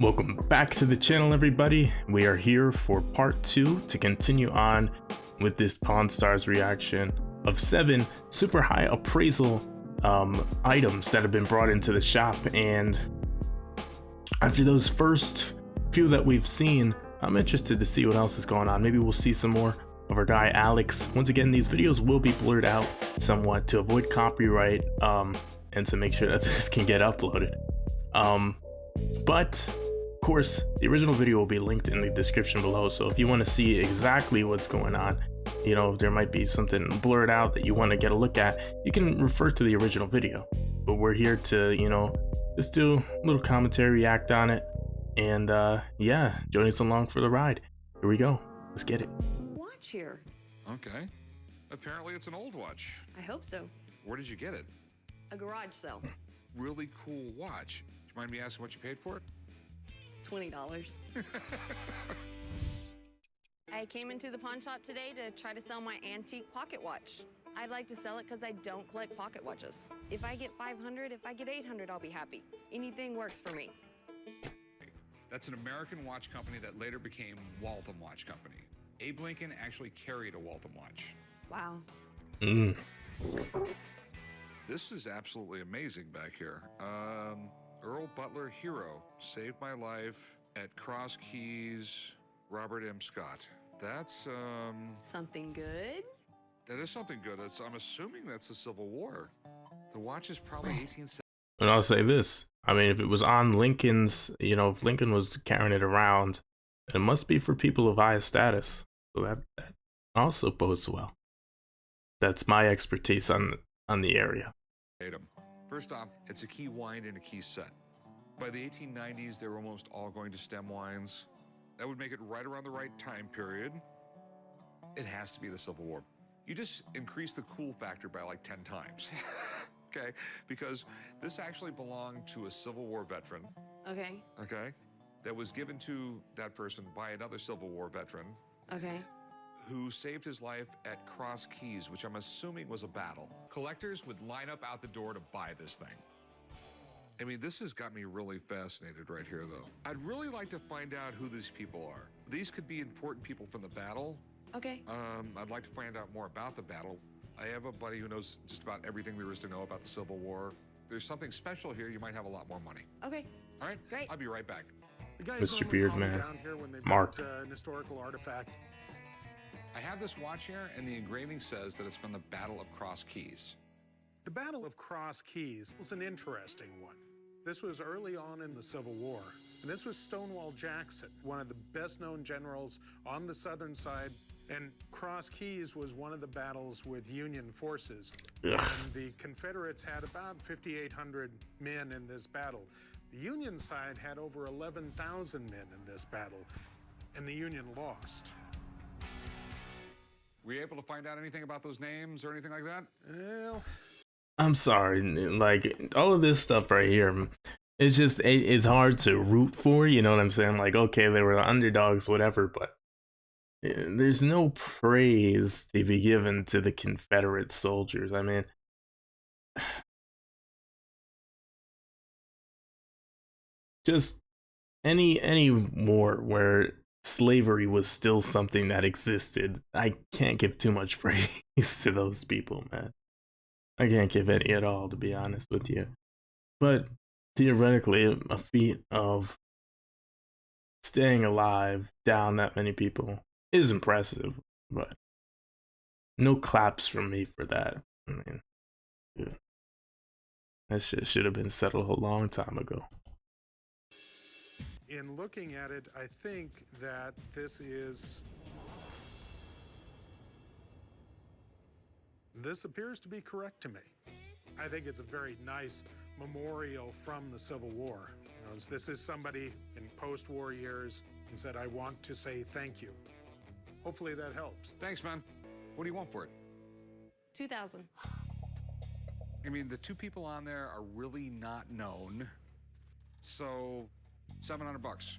Welcome back to the channel, everybody. We are here for part 2 to continue on with this Pawn Stars reaction of 7 super high appraisal items that have been brought into the shop. And after those first few that we've seen, I'm interested to see what else is going on. Maybe we'll see some more of our guy Alex. Once again, these videos will be blurred out somewhat to avoid copyright and to make sure that this can get uploaded. But of course, the original video will be linked in the description below, so if you want to see exactly what's going on, you know, if there might be something blurred out that you want to get a look at, you can refer to the original video. But we're here to, you know, just do a little commentary, react on it, and yeah, join us along for the ride. Here we go. Let's get it. Watch here. Okay. Apparently it's an old watch. I hope so. Where did you get it? A garage sale. Really cool watch. Do you mind me asking what you paid for it? $20. I came into the pawn shop today to try to sell my antique pocket watch. I'd like to sell it because I don't collect pocket watches. If I get 500, if I get 800, I'll be happy. Anything works for me. That's an American watch company that later became Waltham Watch Company. Abe Lincoln actually carried a Waltham watch. Wow. This is absolutely amazing back here. Earl Butler Hero saved my life at Cross Keys, Robert M. Scott. That's Something good? that is something good. I'm assuming that's the Civil War. The watch is probably 1870. And I'll say this, I mean, if it was on Lincoln's, you know, if Lincoln was carrying it around, it must be for people of high status. So that also bodes well. That's my expertise on the area. First off, it's a key wine and a key set. By the 1890s, they were almost all going to stem wines. That would make it right around the right time period. It has to be the Civil War. You just increase the cool factor by like 10 times. Okay? Because this actually belonged to a Civil War veteran. Okay. Okay? That was given to that person by another Civil War veteran. Okay. Who saved his life at Cross Keys, which I'm assuming was a battle. Collectors would line up out the door to buy this thing. I mean, this has got me really fascinated right here, though. I'd really like to find out who these people are. These could be important people from the battle. Okay. I'd like to find out more about the battle. I have a buddy who knows just about everything there is to know about the Civil War. There's something special here. You might have a lot more money. Okay. All right? Great. I'll be right back. The guys Mr. normally Beard call me Man. down here when they've Mark. got, an historical artifact. I have this watch here, and the engraving says that it's from the Battle of Cross Keys. The Battle of Cross Keys was an interesting one. This was early on in the Civil War, and this was Stonewall Jackson, one of the best-known generals on the southern side, and Cross Keys was one of the battles with Union forces. Ugh. And the Confederates had about 5,800 men in this battle. The Union side had over 11,000 men in this battle, and the Union lost. Were you able to find out anything about those names or anything like that? Well, I'm sorry, like all of this stuff right here, it's just it's hard to root for, you know what I'm saying? Like, okay, they were the underdogs, whatever, but there's no praise to be given to the Confederate soldiers. I mean, just any war where slavery was still something that existed, I can't give too much praise to those people, man. I can't give any at all, to be honest with you. But theoretically, a feat of staying alive down that many people is impressive, but no claps from me for that. I mean, yeah. That shit should have been settled a long time ago. in looking at it, I think that this appears to be correct to me. I think it's a very nice memorial from the Civil War. You know, this is somebody in post-war years and said, I want to say thank you. Hopefully that helps. Thanks, man. What do you want for it? 2,000. I mean, the two people on there are really not known. So, $700.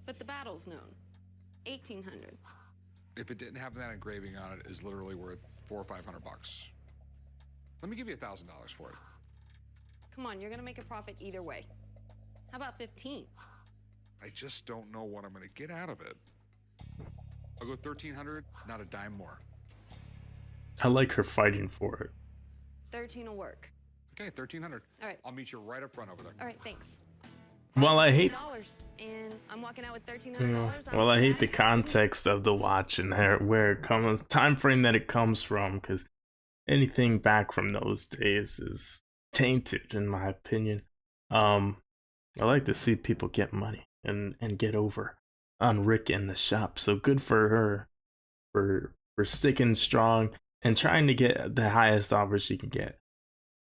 But the battle's known. 1,800. If it didn't have that engraving on it, is literally worth $400 or $500. Let me give you $1,000 for it. Come on, you're gonna make a profit either way. How about 15? I just don't know what I'm going to get out of it. I'll go 1,300, not a dime more. I like her fighting for it. 13 will work. Okay, 1,300. All right. I'll meet you right up front over there. All right, thanks. Well, I hate. $13, and I'm walking out with $1,300. Well, I hate the context of the watch and where it comes, time frame that it comes from, because anything back from those days is tainted, in my opinion. I like to see people get money and get over on Rick and the shop. So good for her for sticking strong and trying to get the highest offer she can get.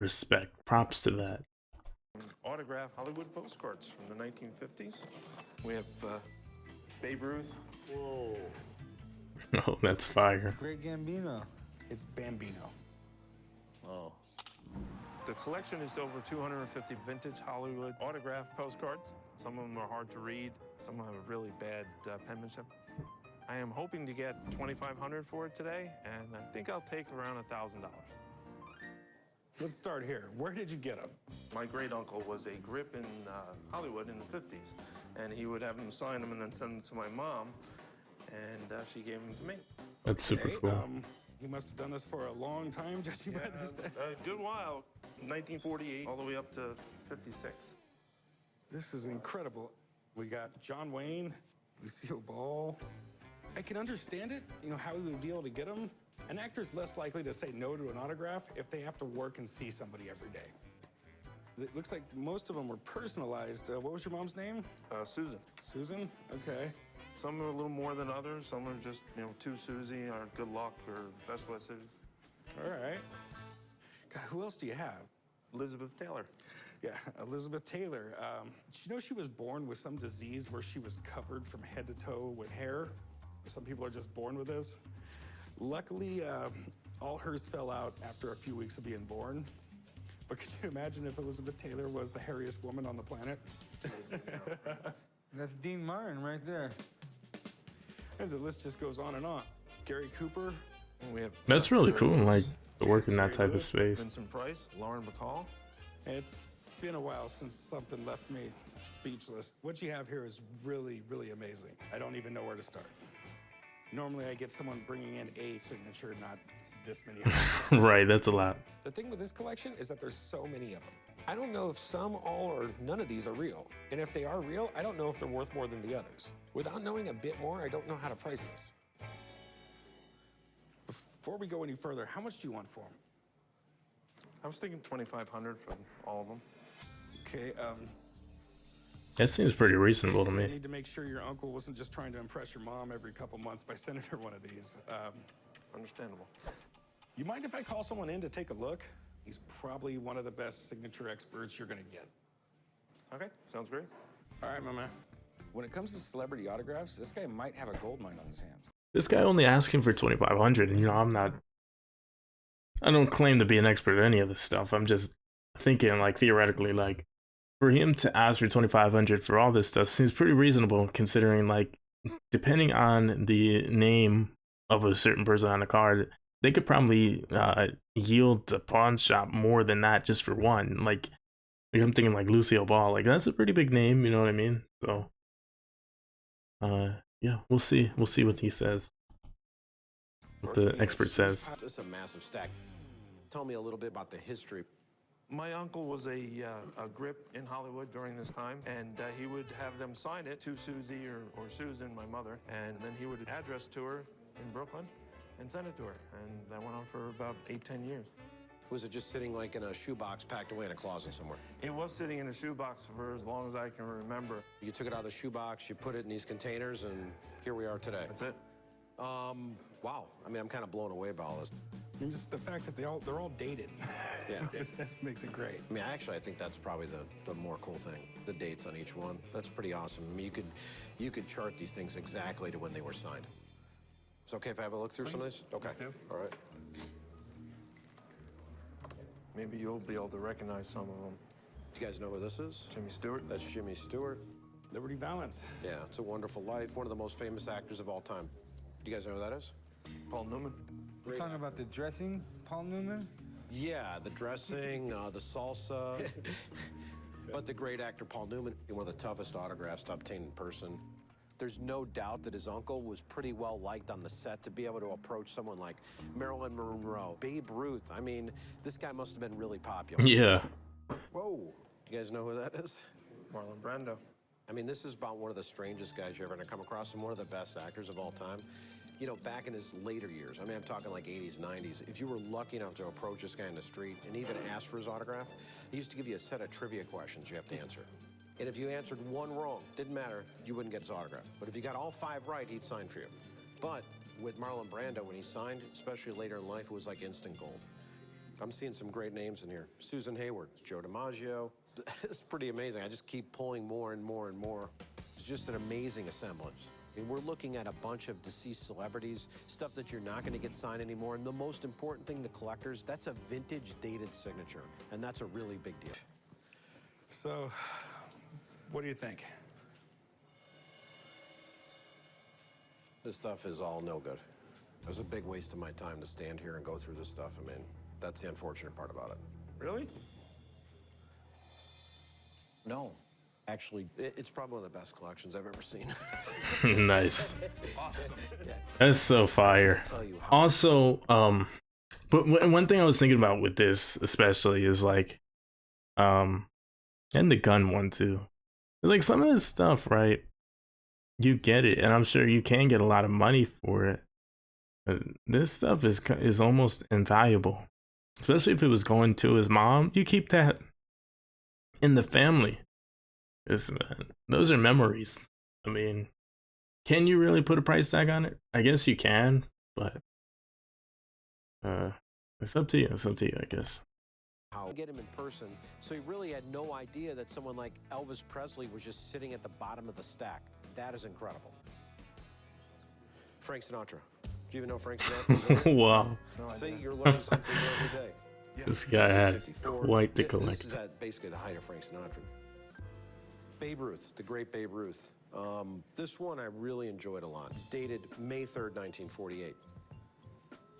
Respect, props to that. Autograph Hollywood postcards from the 1950s. We have Babe Ruth. Whoa. Oh, that's fire. Great Gambino. It's Bambino. Oh. The collection is over 250 vintage Hollywood autograph postcards. Some of them are hard to read. Some of them have really bad penmanship. I am hoping to get $2,500 for it today, and I think I'll take around $1,000. Let's start here. Where did you get them? My great uncle was a grip in Hollywood in the 50s, and he would have them sign them and then send them to my mom, and she gave them to me. That's super cool. He must have done this for a long time, judging by this day. A good while, 1948 all the way up to 56. This is incredible. We got John Wayne, Lucille Ball. I can understand it, how he would be able to get them. An actor's less likely to say no to an autograph if they have to work and see somebody every day. It looks like most of them were personalized. What was your mom's name? Susan. Susan? Okay. Some are a little more than others. Some are just, to Susie or good luck or best wishes. All right. God, who else do you have? Elizabeth Taylor. Yeah, Elizabeth Taylor. Did you know she was born with some disease where she was covered from head to toe with hair? Some people are just born with this. Luckily, all hers fell out after a few weeks of being born. But could you imagine if Elizabeth Taylor was the hairiest woman on the planet? That's Dean Martin right there. And the list just goes on and on. Gary Cooper. We have That's really cool, like, to work in that type of Lewis, space. Vincent Price, Lauren Bacall. It's been a while since something left me speechless. What you have here is really, really amazing. I don't even know where to start. Normally, I get someone bringing in a signature, not this many. Right, that's a lot. The thing with this collection is that there's so many of them. I don't know if some, all, or none of these are real. And if they are real, I don't know if they're worth more than the others. Without knowing a bit more, I don't know how to price this. Before we go any further, how much do you want for them? I was thinking $2,500 for all of them. Okay, That seems pretty reasonable to I me. need to make sure your uncle wasn't just trying to impress your mom every couple months by sending her one of these. Understandable. You mind if I call someone in to take a look? He's probably one of the best signature experts you're gonna get. Okay, sounds great. All right, my man. When it comes to celebrity autographs, this guy might have a gold mine on his hands. This guy only asking for 2,500, and I don't claim to be an expert at any of this stuff. I'm just thinking, like, theoretically, like, for him to ask for 2,500 for all this stuff seems pretty reasonable, considering, like, depending on the name of a certain person on the card, they could probably yield a pawn shop more than that just for one. Like I'm thinking like Lucille Ball, like that's a pretty big name, you know what I mean? So, yeah, we'll see what he says, what the expert says. Just a massive stack. Tell me a little bit about the history. My uncle was a grip in Hollywood during this time, and he would have them sign it to Susie or Susan, my mother, and then he would address to her in Brooklyn and send it to her. And that went on for about 8-10 years. Was it just sitting like in a shoebox packed away in a closet somewhere? It was sitting in a shoebox for as long as I can remember. You took it out of the shoebox, you put it in these containers, and here we are today. That's it. Wow. I mean, I'm kind of blown away by all this. And just the fact that they're all dated. Yeah. That makes it great. I mean, actually, I think that's probably the more cool thing. The dates on each one. That's pretty awesome. I mean, you could chart these things exactly to when they were signed. It's okay if I have a look through some of these? Okay. Please do. All right. Maybe you'll be able to recognize some of them. Do you guys know who this is? Jimmy Stewart. That's Jimmy Stewart. Liberty Valance. Yeah, It's a Wonderful Life. One of the most famous actors of all time. Do you guys know who that is? Paul Newman. We're talking about the dressing, Paul Newman? Yeah, the dressing, the salsa. But the great actor Paul Newman, one of the toughest autographs to obtain in person. There's no doubt that his uncle was pretty well liked on the set to be able to approach someone like Marilyn Monroe, Babe Ruth. I mean, this guy must have been really popular. Yeah. Whoa, you guys know who that is? Marlon Brando. I mean, this is about one of the strangest guys you're ever gonna come across and one of the best actors of all time. You know, back in his later years, I mean, I'm talking like 80s, 90s, if you were lucky enough to approach this guy in the street and even ask for his autograph, he used to give you a set of trivia questions you have to answer. And if you answered one wrong, didn't matter, you wouldn't get his autograph. But if you got all 5 right, he'd sign for you. But with Marlon Brando, when he signed, especially later in life, it was like instant gold. I'm seeing some great names in here. Susan Hayward, Joe DiMaggio. It's pretty amazing. I just keep pulling more and more and more. It's just an amazing assemblage. I mean, we're looking at a bunch of deceased celebrities, stuff that you're not going to get signed anymore. And the most important thing to collectors, that's a vintage dated signature. And that's a really big deal. So, what do you think? This stuff is all no good. It was a big waste of my time to stand here and go through this stuff. I mean, that's the unfortunate part about it. Really? No. Actually, it's probably one of the best collections I've ever seen. Nice. Awesome. That's so fire. I'll tell you how. Also, but one thing I was thinking about with this especially is like, and the gun one too. It's like some of this stuff, right? You get it, and I'm sure you can get a lot of money for it. But this stuff is almost invaluable, especially if it was going to his mom. You keep that in the family. Man, those are memories. I mean, can you really put a price tag on it? I guess you can, but it's up to you. It's up to you, I guess. How to get him in person, so he really had no idea that someone like Elvis Presley was just sitting at the bottom of the stack. That is incredible. Frank Sinatra. Do you even know Frank Sinatra? Wow. No See, idea. you're learning something every day. This guy had 1954. quite the This collection. is at basically the height of Frank Sinatra. Babe Ruth, the great Babe Ruth. This one I really enjoyed a lot. It's dated May 3rd, 1948.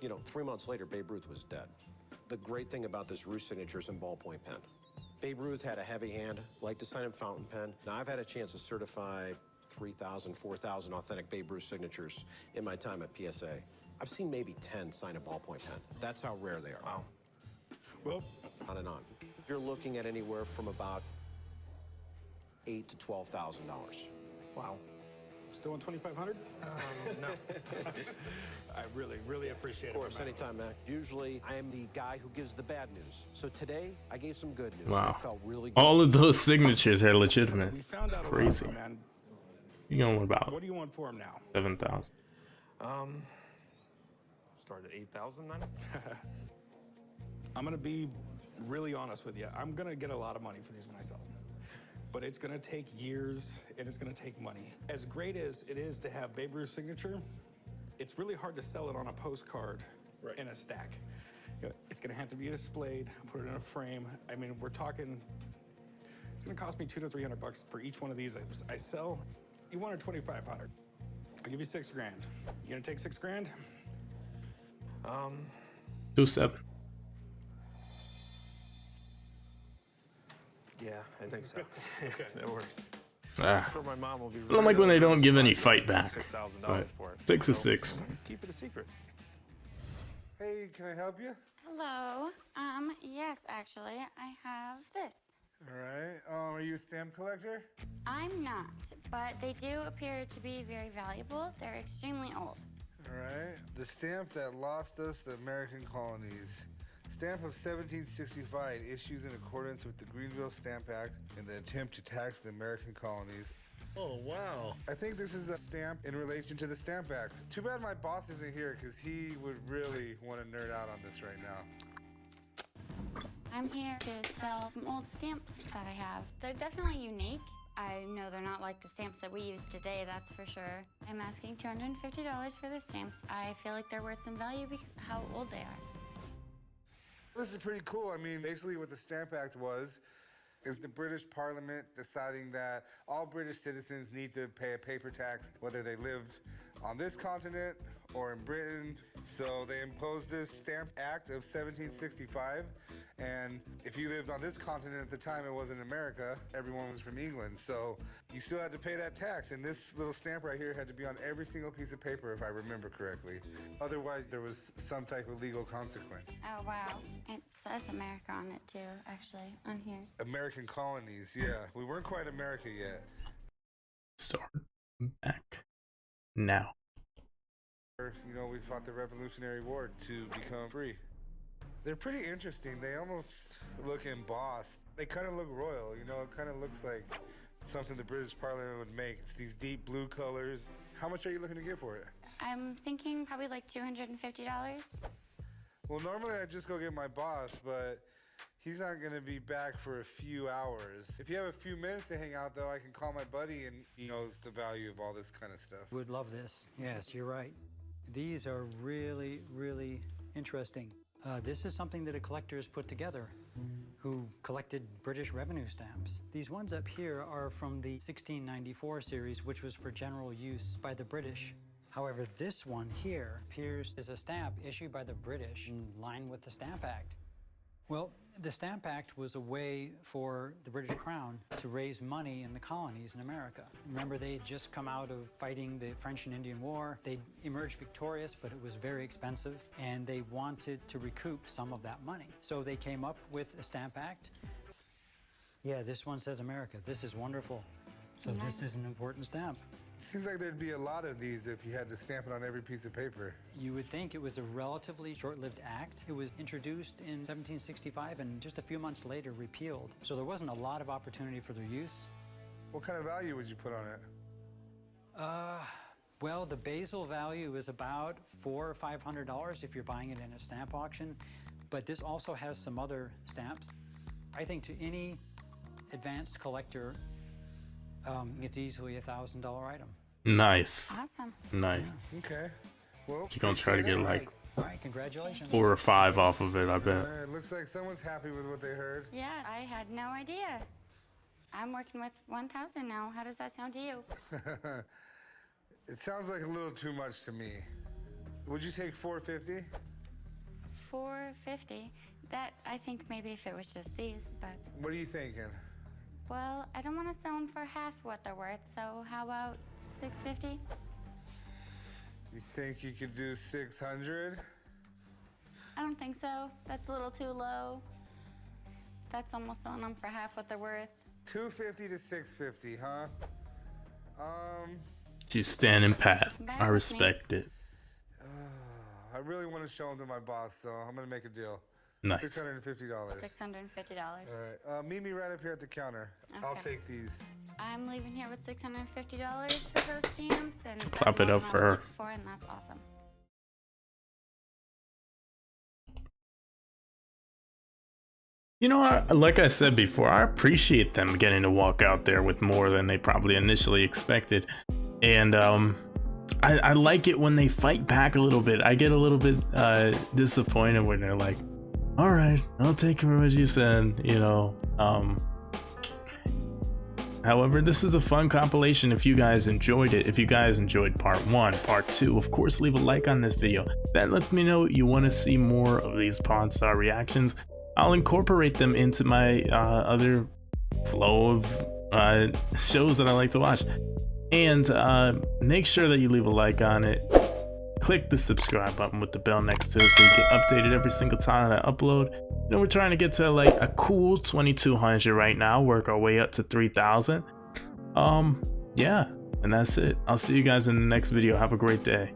You know, 3 months later, Babe Ruth was dead. The great thing about this Ruth signature is in ballpoint pen. Babe Ruth had a heavy hand, liked to sign in fountain pen. Now, I've had a chance to certify 3,000, 4,000 authentic Babe Ruth signatures in my time at PSA. I've seen maybe 10 sign a ballpoint pen. That's how rare they are. Wow. Well, On and on. You're looking at anywhere from about $8,000 to $12,000. Wow. still on 2,500? No. I really, really appreciate it. Of course, anytime, Mac. Usually, I am the guy who gives the bad news. So today, I gave some good news. Wow. It felt really good. All of those signatures are legitimate. We found out a Crazy. lot, man. You going about What do you want for him now? 7,000. Start at 8,000 then? I'm gonna be really honest with you. I'm gonna get a lot of money for these when I sell them. But it's gonna take years and it's gonna take money. As great as it is to have Babe Ruth's signature, it's really hard to sell it on a postcard in a stack. You know, it's gonna have to be displayed, put it in a frame. I mean, we're talking, it's gonna cost me $200 to $300 for each one of these I sell. You wanted 2,500. I'll give you $6 grand. You gonna take $6 grand? 2.7. Yeah, I think so. That works. Ah. I'm sure my mom will be. I don't like when they don't give any fight back. $6,000 But for it. 6 is So, 6. Keep it a secret. Hey, can I help you? Hello. Yes, actually, I have this. All right. Are you a stamp collector? I'm not, but they do appear to be very valuable. They're extremely old. All right. The stamp that lost us the American colonies. Stamp of 1765 issues in accordance with the Greenville Stamp Act in the attempt to tax the American colonies. Oh, wow. I think this is a stamp in relation to the Stamp Act. Too bad my boss isn't here because he would really want to nerd out on this right now. I'm here to sell some old stamps that I have. They're definitely unique. I know they're not like the stamps that we use today, that's for sure. I'm asking $250 for the stamps. I feel like they're worth some value because of how old they are. This is pretty cool. I mean, basically what the Stamp Act was is the British Parliament deciding that all British citizens need to pay a paper tax, whether they lived on this continent or in Britain. So they imposed this Stamp Act of 1765. And if you lived on this continent at the time, it wasn't America. Everyone was from England. So you still had to pay that tax. And this little stamp right here had to be on every single piece of paper, if I remember correctly. Otherwise, there was some type of legal consequence. Oh, wow. It says America on it, too, actually, on here. American colonies, yeah. We weren't quite America yet. Start back now. You know, we fought the Revolutionary War to become free. They're pretty interesting. They almost look embossed. They kind of look royal, you know, it kind of looks like something the British Parliament would make. It's these deep blue colors. How much are you looking to get for it? I'm thinking probably like $250. Well, normally I'd just go get my boss, but he's not going to be back for a few hours. If you have a few minutes to hang out, though, I can call my buddy, and he knows the value of all this kind of stuff. Would love this. Yes, you're right. These are really, really interesting. This is something that a collector has put together who collected British revenue stamps. These ones up here are from the 1694 series, which was for general use by the British. However, this one here appears as a stamp issued by the British in line with the Stamp Act. Well, the Stamp Act was a way for the British Crown to raise money in the colonies in America. Remember, they had just come out of fighting the French and Indian War. They emerged victorious, but it was very expensive, and they wanted to recoup some of that money. So they came up with a Stamp Act. Yeah, this one says America. This is wonderful. So this is an important stamp. Seems like there'd be a lot of these if you had to stamp it on every piece of paper. You would think it was a relatively short-lived act. It was introduced in 1765 and just a few months later repealed. So there wasn't a lot of opportunity for their use. What kind of value would you put on it? Well, the basal value is about $400 or $500 if you're buying it in a stamp auction. But this also has some other stamps. I think to any advanced collector, it's easily a $1,000 item. Nice. Awesome. Nice. Okay. Well, You're gonna try to get like All right, congratulations. 4 or 5 off of it, I bet. It looks like someone's happy with what they heard. Yeah, I had no idea. I'm working with 1,000 now. How does that sound to you? It sounds like a little too much to me. Would you take $450? $450. That, I think maybe if it was just these, but... What are you thinking? Well, I don't want to sell them for half what they're worth, so how about $650? You think you could do 600? I don't think so. That's a little too low. That's almost selling them for half what they're worth. 250 to 650, huh? She's standing pat. I respect it. I really want to show them to my boss, so I'm gonna make a deal. Nice. $650. $650. All right. Meet me right up here at the counter. Okay. I'll take these. I'm leaving here with $650 for those stamps, and Clap that's it more up than for I was her. looking for, and that's awesome. You know, like I said before, I appreciate them getting to walk out there with more than they probably initially expected. And I like it when they fight back a little bit. I get a little bit disappointed when they're like, all right, I'll take what you said, you know. However, this is a fun compilation if you guys enjoyed it. If you guys enjoyed part 1, part 2, of course, leave a like on this video. That lets me know you want to see more of these Pawn Star reactions. I'll incorporate them into my other flow of shows that I like to watch. And make sure that you leave a like on it. Click the subscribe button with the bell next to it so you get updated every single time I upload. You know, we're trying to get to like a cool 2,200 right now, work our way up to 3,000. Yeah, and that's it. I'll see you guys in the next video. Have a great day.